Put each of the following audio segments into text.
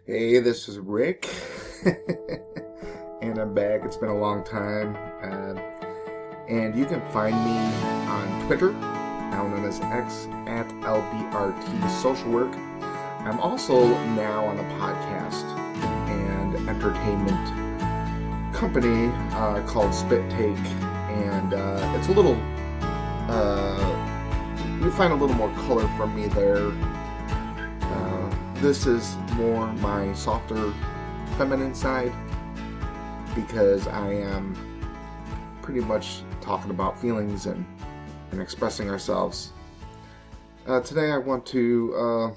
Hey, this is Rick, and I'm back. It's been a long time, and you can find me on Twitter, now known as X, at LBRT Social Work. I'm also now on a podcast and entertainment company called Spit Take, and it's a little, you find a little more color from me there. This is more my softer feminine side because I am pretty much talking about feelings and expressing ourselves. Today I want to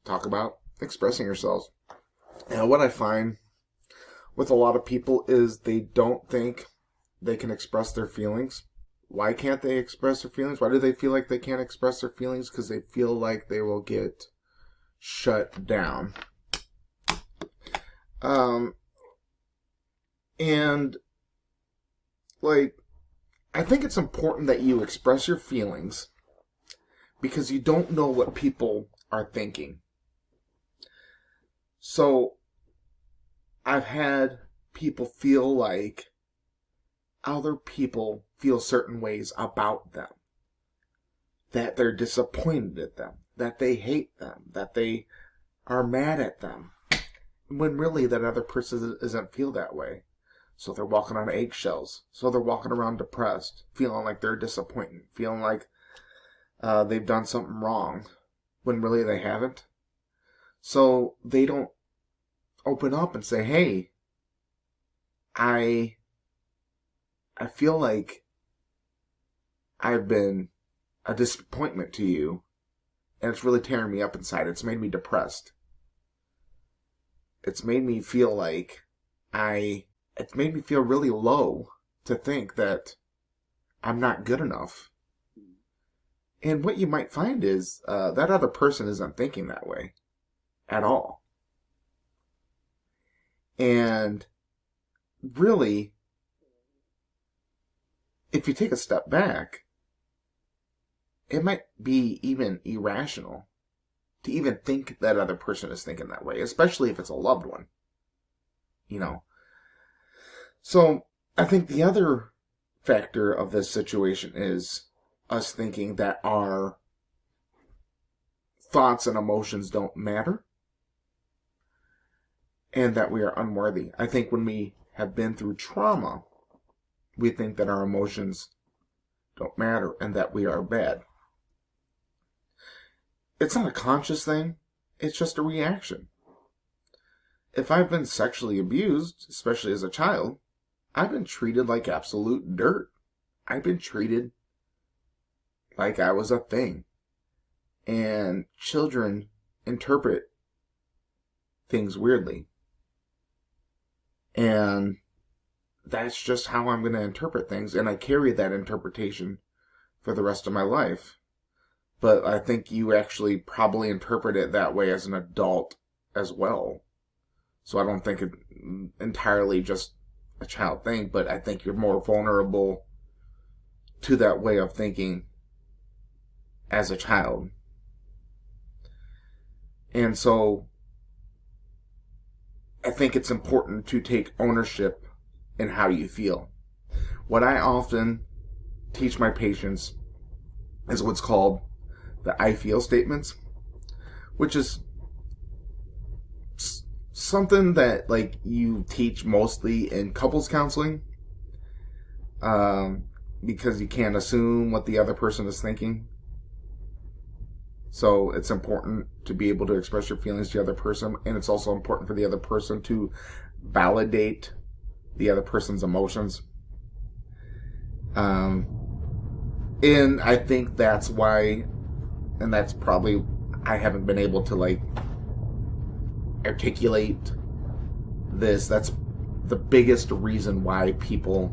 talk about expressing yourselves. And what I find with a lot of people is they don't think they can express their feelings. Why can't they express their feelings? Why do they feel like they can't express their feelings? Because they feel like they will get shut down. And I think it's important that you express your feelings because you don't know what people are thinking. So I've had people feel like other people feel certain ways about them, that they're disappointed at them, that they hate them, that they are mad at them, when really that other person doesn't feel that way. So they're walking on eggshells. So they're walking around depressed, feeling like they're disappointed, feeling like they've done something wrong, when really they haven't. So they don't open up and say, hey, I feel like I've been a disappointment to you, and it's really tearing me up inside. It's made me depressed. It's made me feel like it's made me feel really low to think that I'm not good enough. And what you might find is that other person isn't thinking that way at all. And really, if you take a step back, it might be even irrational to even think that other person is thinking that way, especially if it's a loved one. So I think the other factor of this situation is us thinking that our thoughts and emotions don't matter and that we are unworthy. I think when we have been through trauma, we think that our emotions don't matter and that we are bad. It's not a conscious thing. It's just a reaction. If I've been sexually abused, especially as a child, I've been treated like absolute dirt. I've been treated like I was a thing. And children interpret things weirdly. And that's just how I'm going to interpret things. And I carry that interpretation for the rest of my life. But I think you actually probably interpret it that way as an adult as well. So I don't think it's entirely just a child thing, but I think you're more vulnerable to that way of thinking as a child. And so I think it's important to take ownership in how you feel. What I often teach my patients is what's called the I feel statements, which is something that you teach mostly in couples counseling, because you can't assume what the other person is thinking. So it's important to be able to express your feelings to the other person, and it's also important for the other person to validate the other person's emotions. And I think that's why, and that's probably, I haven't been able to articulate this. That's the biggest reason why people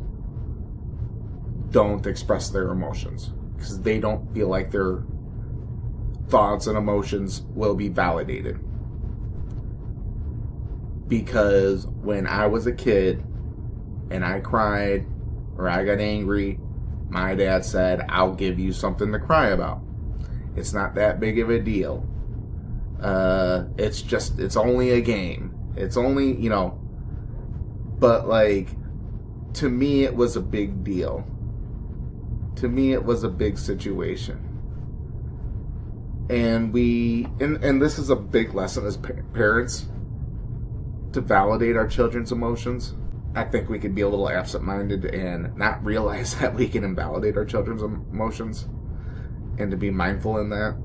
don't express their emotions, because they don't feel like their thoughts and emotions will be validated. Because when I was a kid and I cried or I got angry, my dad said, I'll give you something to cry about. It's not that big of a deal. It's only a game. It's only, but like, to me, it was a big deal. To me, it was a big situation. And and this is a big lesson as parents, to validate our children's emotions. I think we could be a little absent-minded and not realize that we can invalidate our children's emotions, and to be mindful in that.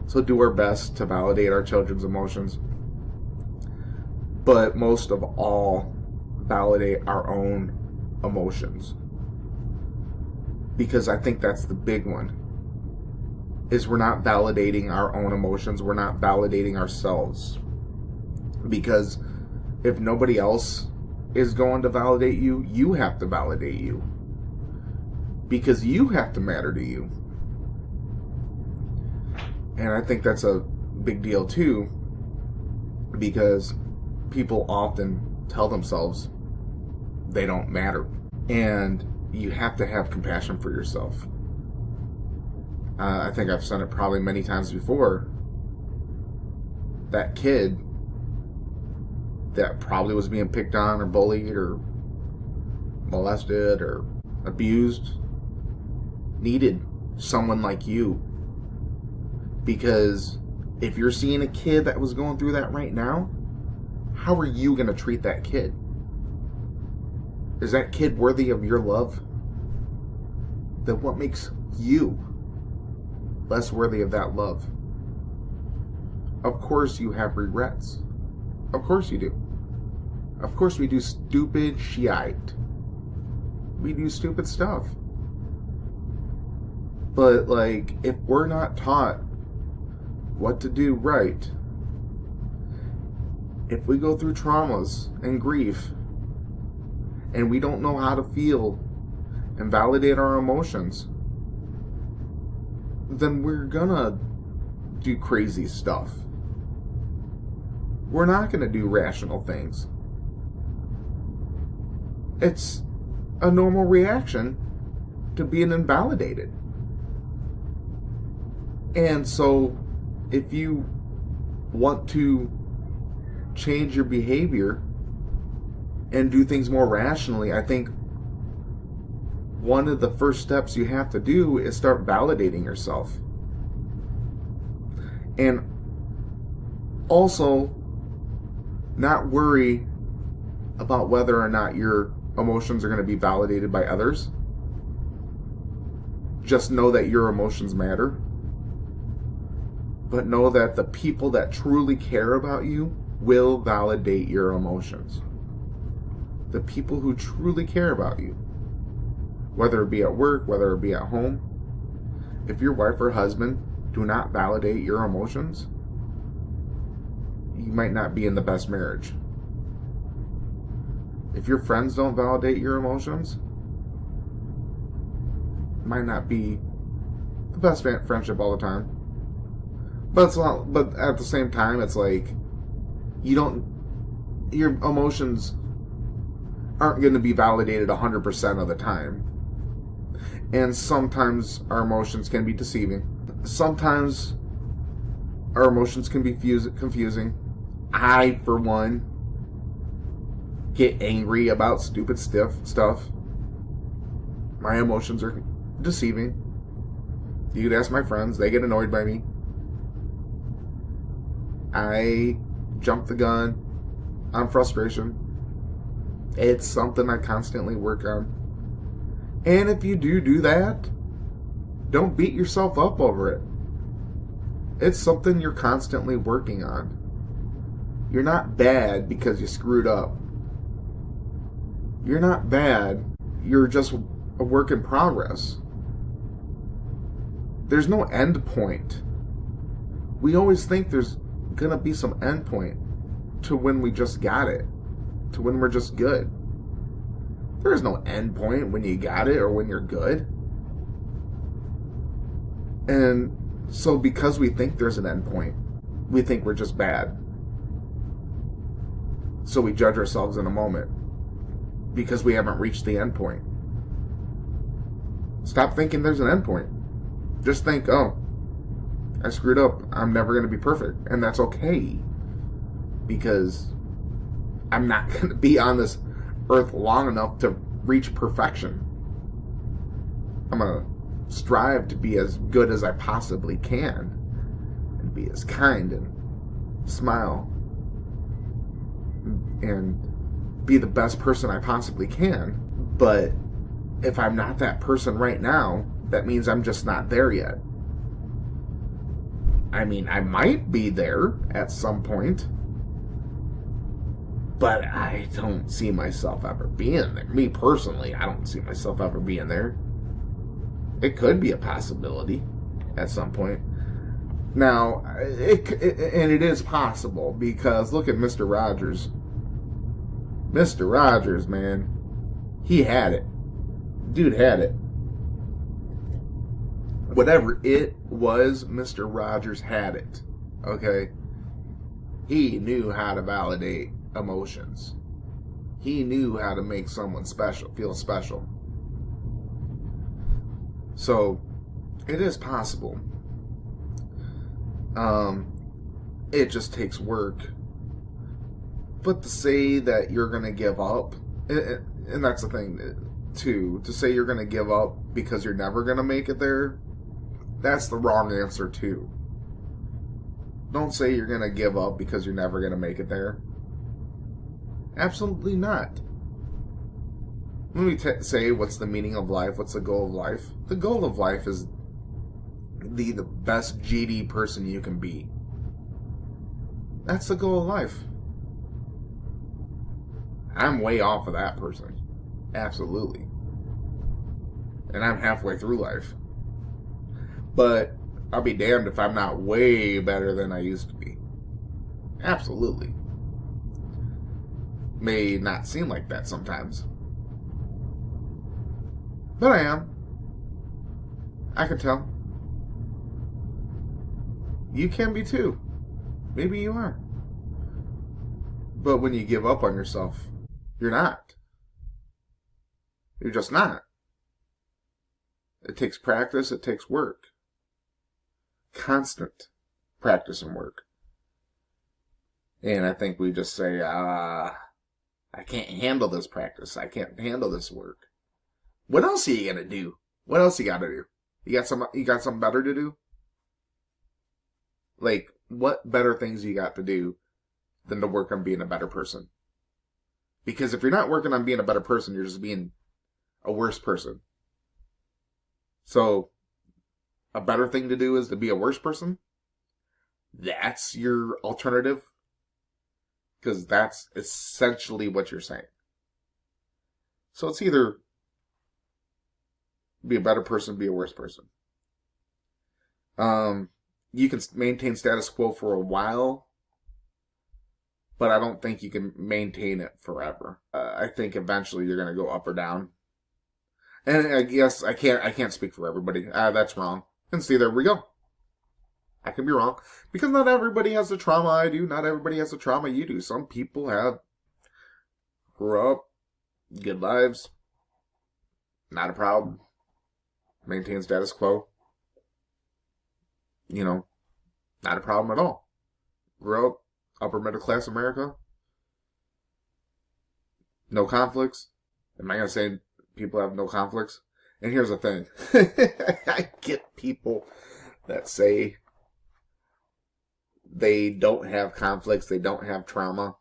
So do our best to validate our children's emotions. But most of all, validate our own emotions. Because I think that's the big one. Is we're not validating our own emotions. We're not validating ourselves. Because if nobody else is going to validate you, you have to validate you. Because you have to matter to you. And I think that's a big deal too. Because people often tell themselves they don't matter. And you have to have compassion for yourself. I think I've said it probably many times before. That kid that probably was being picked on or bullied or molested or abused needed someone like you. Because if you're seeing a kid that was going through that right now, how are you going to treat that kid? Is that kid worthy of your love? Then what makes you less worthy of that love? Of course you have regrets. Of course you do. Of course we do stupid shit. We do stupid stuff. But like, if we're not taught what to do right, if we go through traumas and grief, and we don't know how to feel and validate our emotions, then we're gonna do crazy stuff. We're not gonna do rational things. It's a normal reaction to being invalidated. And so, if you want to change your behavior and do things more rationally, I think one of the first steps you have to do is start validating yourself. And also, not worry about whether or not your emotions are going to be validated by others. Just know that your emotions matter. But know that the people that truly care about you will validate your emotions. The people who truly care about you, whether it be at work, whether it be at home, if your wife or husband do not validate your emotions, you might not be in the best marriage. If your friends don't validate your emotions, it might not be the best friendship all the time. But it's not, but at the same time, it's like your emotions aren't going to be validated 100% of the time. And sometimes our emotions can be deceiving. Sometimes our emotions can be confusing. I, for one, get angry about stupid stuff. My emotions are deceiving. You could ask my friends, they get annoyed by me. I jump the gun on frustration. It's something I constantly work on. And if you do that, don't beat yourself up over it. It's something you're constantly working on. You're not bad because you screwed up. You're not bad. You're just a work in progress. There's no end point. We always think there's gonna be some end point to when we just got it, to when we're just good. There is no end point when you got it or when you're good. And so because we think there's an end point, we think we're just bad. So we judge ourselves in a moment because we haven't reached the end point. Stop thinking there's an end point. Just think, oh, I screwed up. I'm never going to be perfect. And that's okay. Because I'm not going to be on this earth long enough to reach perfection. I'm going to strive to be as good as I possibly can. And be as kind and smile. And be the best person I possibly can. But if I'm not that person right now, that means I'm just not there yet. I mean, I might be there at some point, but I don't see myself ever being there. Me personally, I don't see myself ever being there. It could be a possibility at some point. Now, it is possible, because look at Mr. Rogers. Mr. Rogers, man, he had it. Dude had it. Whatever it was, Mr. Rogers had it. Okay? He knew how to validate emotions. He knew how to make someone feel special. So, it is possible. It just takes work. But to say that you're going to give up, and that's the thing, too, to say you're going to give up because you're never going to make it there, that's the wrong answer, too. Don't say you're going to give up because you're never going to make it there. Absolutely not. Let me say, what's the meaning of life? What's the goal of life? The goal of life is the best GD person you can be. That's the goal of life. I'm way off of that person. Absolutely. And I'm halfway through life. But I'll be damned if I'm not way better than I used to be. Absolutely. May not seem like that sometimes. But I am. I can tell. You can be too. Maybe you are. But when you give up on yourself, you're not. You're just not. It takes practice. It takes work. Constant practice and work. And I think we just say, I can't handle this practice. I can't handle this work. What else are you going to do? What else you got to do? You got something better to do? Like, what better things you got to do than to work on being a better person? Because if you're not working on being a better person, you're just being a worse person. So, a better thing to do is to be a worse person? That's your alternative? Because that's essentially what you're saying. So it's either be a better person, be a worse person. You can maintain status quo for a while, but I don't think you can maintain it forever. I think eventually you're going to go up or down. And I guess I can't speak for everybody. That's wrong. And see, there we go. I can be wrong. Because not everybody has the trauma I do. Not everybody has the trauma you do. Some people grew up, good lives, not a problem. Maintain status quo. Not a problem at all. Grew up, upper middle class America. No conflicts. Am I going to say people have no conflicts? And here's the thing. I get people that say they don't have conflicts, they don't have trauma.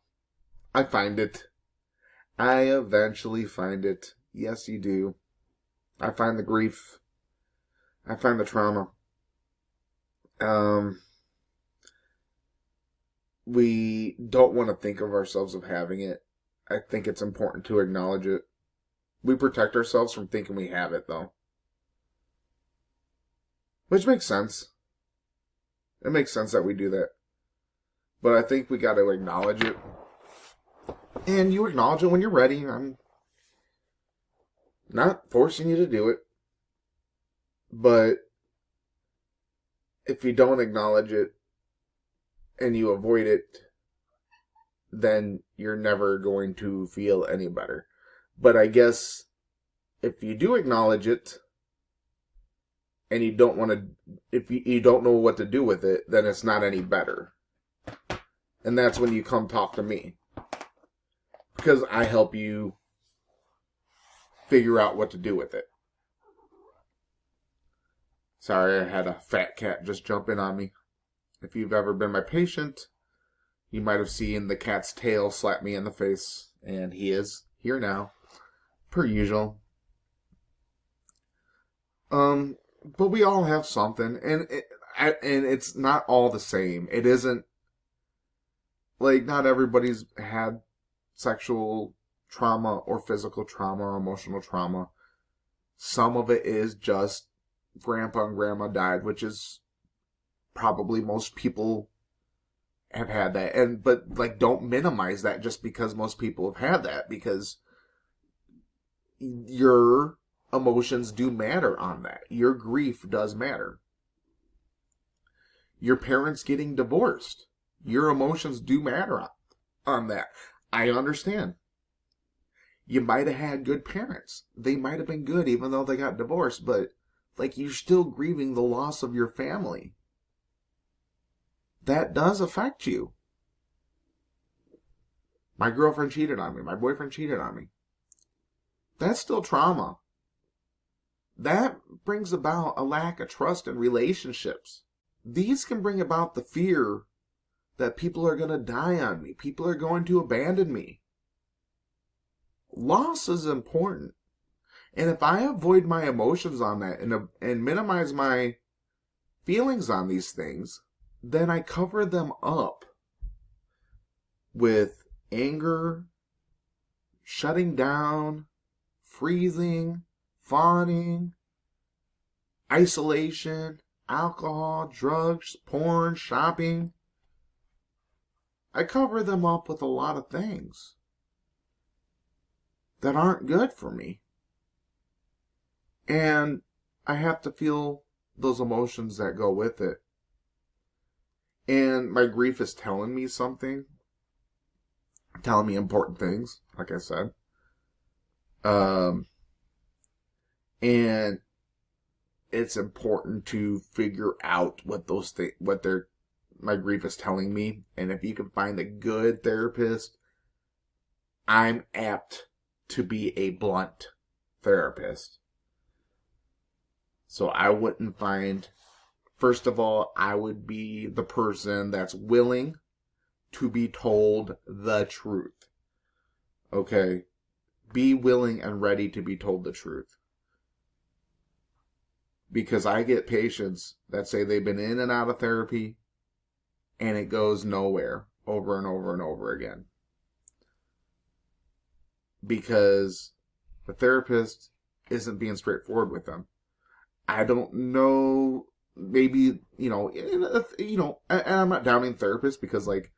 I find it. I eventually find it. Yes, you do. I find the grief. I find the trauma. We don't want to think of ourselves of having it. I think it's important to acknowledge it. We protect ourselves from thinking we have it, though. Which makes sense. It makes sense that we do that. But I think we got to acknowledge it. And you acknowledge it when you're ready. I'm not forcing you to do it. But if you don't acknowledge it and you avoid it, then you're never going to feel any better. But I guess if you do acknowledge it and you don't want to, if you don't know what to do with it, then it's not any better. And that's when you come talk to me. Because I help you figure out what to do with it. Sorry, I had a fat cat just jump in on me. If you've ever been my patient, you might have seen the cat's tail slap me in the face. And he is here now, per usual. But we all have something, and it's not all the same. It isn't, like, not everybody's had sexual trauma or physical trauma or emotional trauma. Some of it is just grandpa and grandma died, which is probably most people have had that. But like, don't minimize that just because most people have had that, because your emotions do matter on that. Your grief does matter. Your parents getting divorced, your emotions do matter on that. I understand. You might have had good parents. They might have been good even though they got divorced, but like, you're still grieving the loss of your family. That does affect you. My girlfriend cheated on me. My boyfriend cheated on me. That's still trauma. That brings about a lack of trust in relationships. These can bring about the fear that people are going to die on me. People are going to abandon me. Loss is important. And if I avoid my emotions on that and minimize my feelings on these things, then I cover them up with anger, shutting down, freezing, fawning, isolation, alcohol, drugs, porn, shopping. I cover them up with a lot of things that aren't good for me. And I have to feel those emotions that go with it. And my grief is telling me something. Telling me important things, like I said. And it's important to figure out what those things, my grief is telling me. And if you can find a good therapist, I'm apt to be a blunt therapist. So I wouldn't find, first of all, I would be the person that's willing to be told the truth. Okay? Be willing and ready to be told the truth. Because I get patients that say they've been in and out of therapy and it goes nowhere over and over and over again. Because the therapist isn't being straightforward with them. I don't know, maybe, and I'm not downing therapists, because like,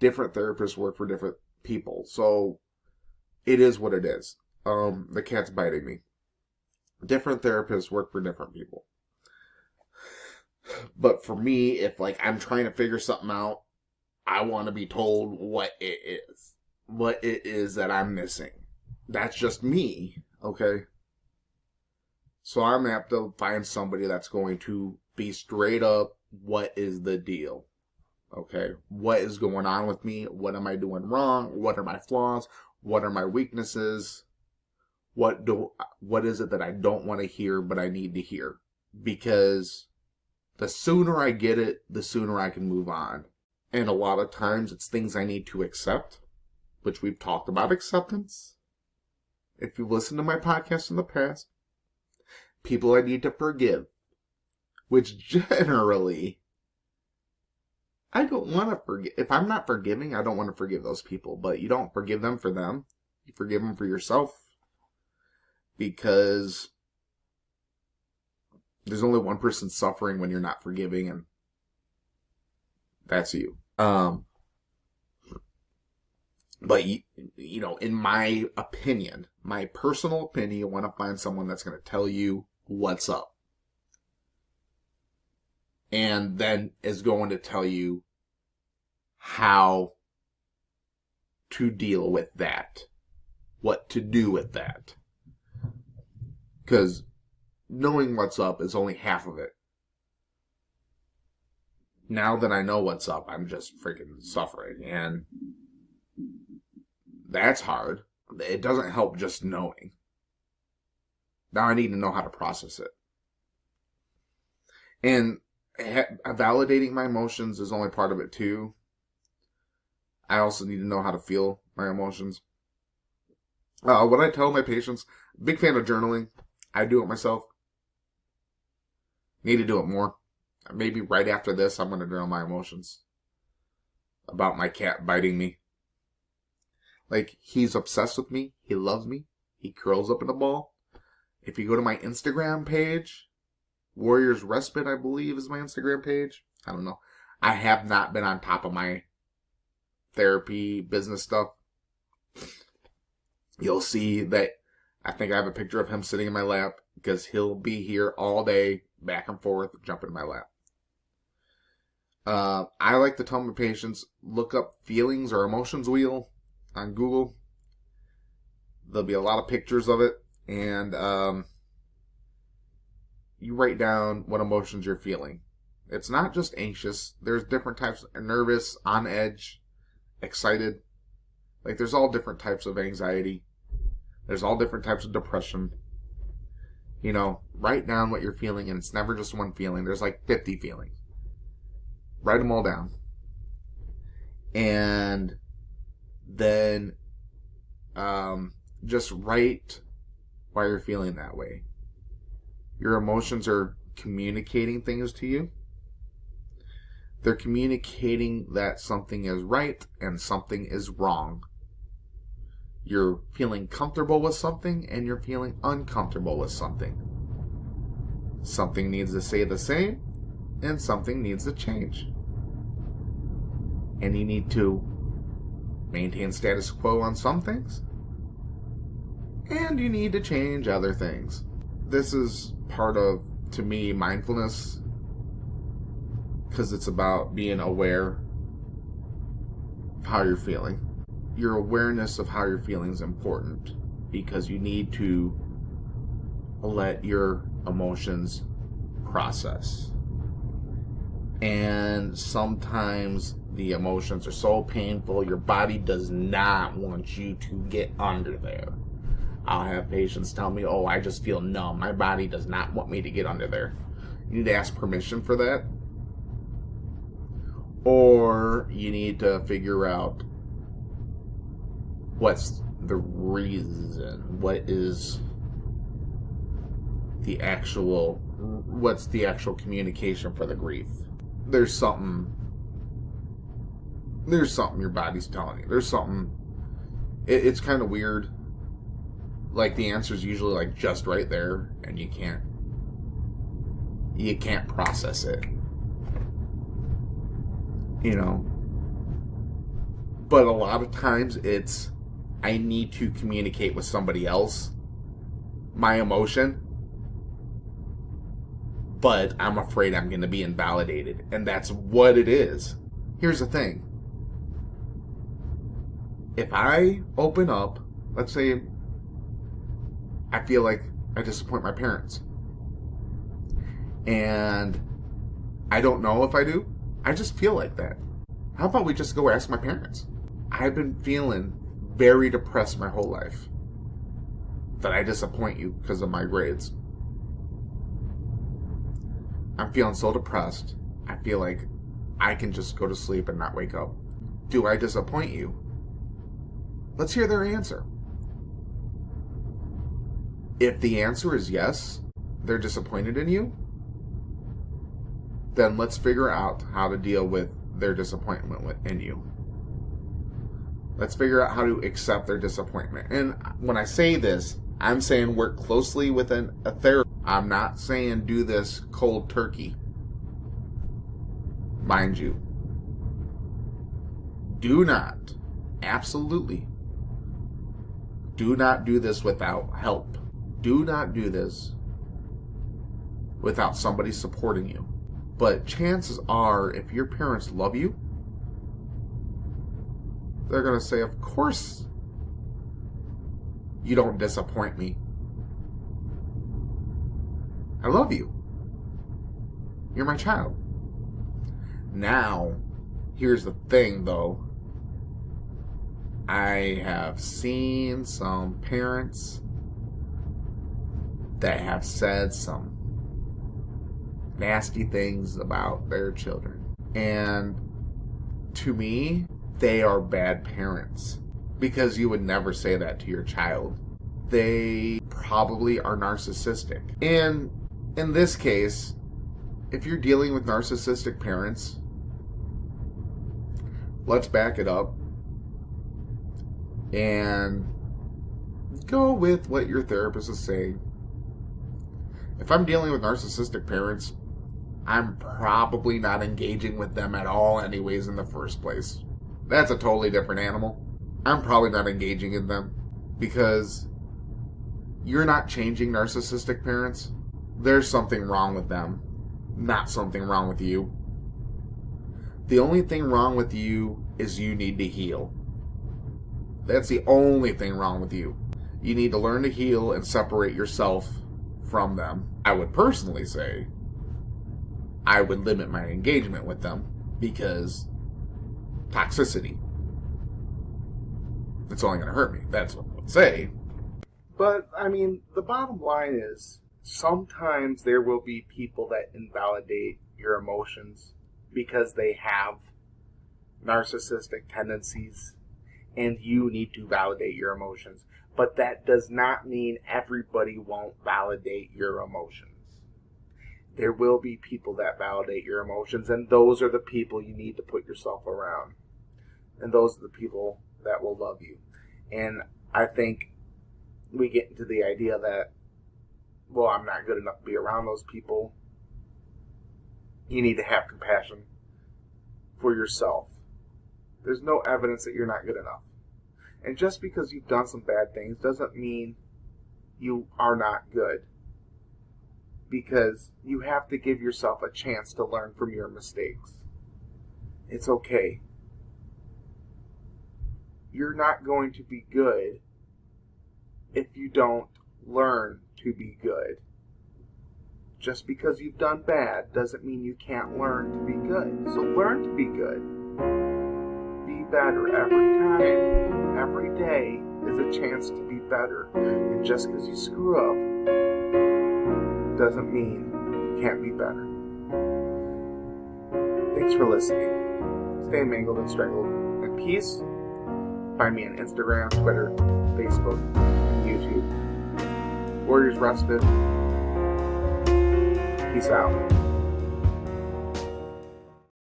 different therapists work for different people. So it is what it is. The cat's biting me. Different therapists work for different people. But for me, if like I'm trying to figure something out, I want to be told what it is that I'm missing. That's just me, okay? So I'm apt to find somebody that's going to be straight up, what is the deal? Okay, what is going on with me? What am I doing wrong? What are my flaws? What are my weaknesses? What is it that I don't want to hear but I need to hear? Because the sooner I get it, the sooner I can move on. And a lot of times it's things I need to accept, which we've talked about acceptance. If you've listened to my podcast in the past, people I need to forgive, which generally, I don't want to forgive. If I'm not forgiving, I don't want to forgive those people. But you don't forgive them for them. You forgive them for yourself. Because there's only one person suffering when you're not forgiving, and that's you. But, in my opinion, my personal opinion, you want to find someone that's going to tell you what's up. And then is going to tell you how to deal with that. What to do with that. Because knowing what's up is only half of it. Now that I know what's up, I'm just freaking suffering. And that's hard. It doesn't help just knowing. Now I need to know how to process it. And validating my emotions is only part of it too. I also need to know how to feel my emotions. What I tell my patients, big fan of journaling. I do it myself. Need to do it more. Maybe right after this, I'm going to journal my emotions about my cat biting me. Like, he's obsessed with me. He loves me. He curls up in a ball. If you go to my Instagram page, Warriors Respite, I believe, is my Instagram page. I don't know. I have not been on top of my therapy business stuff. You'll see that I think I have a picture of him sitting in my lap because he'll be here all day, back and forth, jumping in my lap. I like to tell my patients, look up feelings or emotions wheel on Google. There'll be a lot of pictures of it, and you write down what emotions you're feeling. It's not just anxious. There's different types of nervous, on edge, excited. Like, there's all different types of anxiety. There's all different types of depression. You know, write down what you're feeling, and it's never just one feeling. There's like 50 feelings. Write them all down. And then just write why you're feeling that way. Your emotions are communicating things to you. They're communicating that something is right and something is wrong. You're feeling comfortable with something and you're feeling uncomfortable with something. Something needs to stay the same and something needs to change. And you need to maintain status quo on some things, and you need to change other things. This is part of, to me, mindfulness, because it's about being aware of how you're feeling. Your awareness of how you're feeling is important because you need to let your emotions process. And sometimes the emotions are so painful, your body does not want you to get under there. I'll have patients tell me, oh, I just feel numb. My body does not want me to get under there. You need to ask permission for that. Or you need to figure out what's the reason. What's the actual communication for the grief? There's something your body's telling you. There's something. It's kind of weird. Like, the answer's usually like just right there, and you can't process it. You know. But a lot of times it's, I need to communicate with somebody else my emotion, but I'm afraid I'm going to be invalidated. And that's what it is. Here's the thing. If I open up, let's say I feel like I disappoint my parents, and I don't know if I do, I just feel like that. How about we just go ask my parents? I've been feeling very depressed my whole life. That I disappoint you because of my grades. I'm feeling so depressed. I feel like I can just go to sleep and not wake up. Do I disappoint you? Let's hear their answer. If the answer is yes, they're disappointed in you, then let's figure out how to deal with their disappointment in you. Let's figure out how to accept their disappointment. And when I say this, I'm saying work closely with a therapist. I'm not saying do this cold turkey. Mind you, do not, absolutely, do not do this without help. Do not do this without somebody supporting you. But chances are, if your parents love you, they're going to say, of course you don't disappoint me. I love you. You're my child. Now, here's the thing though. I have seen some parents that have said some nasty things about their children. And to me, they are bad parents. Because you would never say that to your child. They probably are narcissistic. And in this case, if you're dealing with narcissistic parents, let's back it up and go with what your therapist is saying. If I'm dealing with narcissistic parents, I'm probably not engaging with them at all anyways in the first place. That's a totally different animal. I'm probably not engaging in them because you're not changing narcissistic parents. There's something wrong with them, not something wrong with you. The only thing wrong with you is you need to heal. That's the only thing wrong with you. You need to learn to heal and separate yourself from them. I would personally say I would limit my engagement with them because toxicity. It's only going to hurt me. That's what I would say. But, I mean, the bottom line is sometimes there will be people that invalidate your emotions because they have narcissistic tendencies and you need to validate your emotions. But that does not mean everybody won't validate your emotions. There will be people that validate your emotions, and those are the people you need to put yourself around. And those are the people that will love you. And I think we get into the idea that, well, I'm not good enough to be around those people. You need to have compassion for yourself. There's no evidence that you're not good enough. And just because you've done some bad things doesn't mean you are not good. Because you have to give yourself a chance to learn from your mistakes. It's okay. You're not going to be good if you don't learn to be good. Just because you've done bad doesn't mean you can't learn to be good. So learn to be good. Be better every time. Every day is a chance to be better. And just because you screw up doesn't mean you can't be better. Thanks for listening. Stay mangled and strangled in peace. Find me on Instagram, Twitter, Facebook, and YouTube. Warriors Respite. Peace out.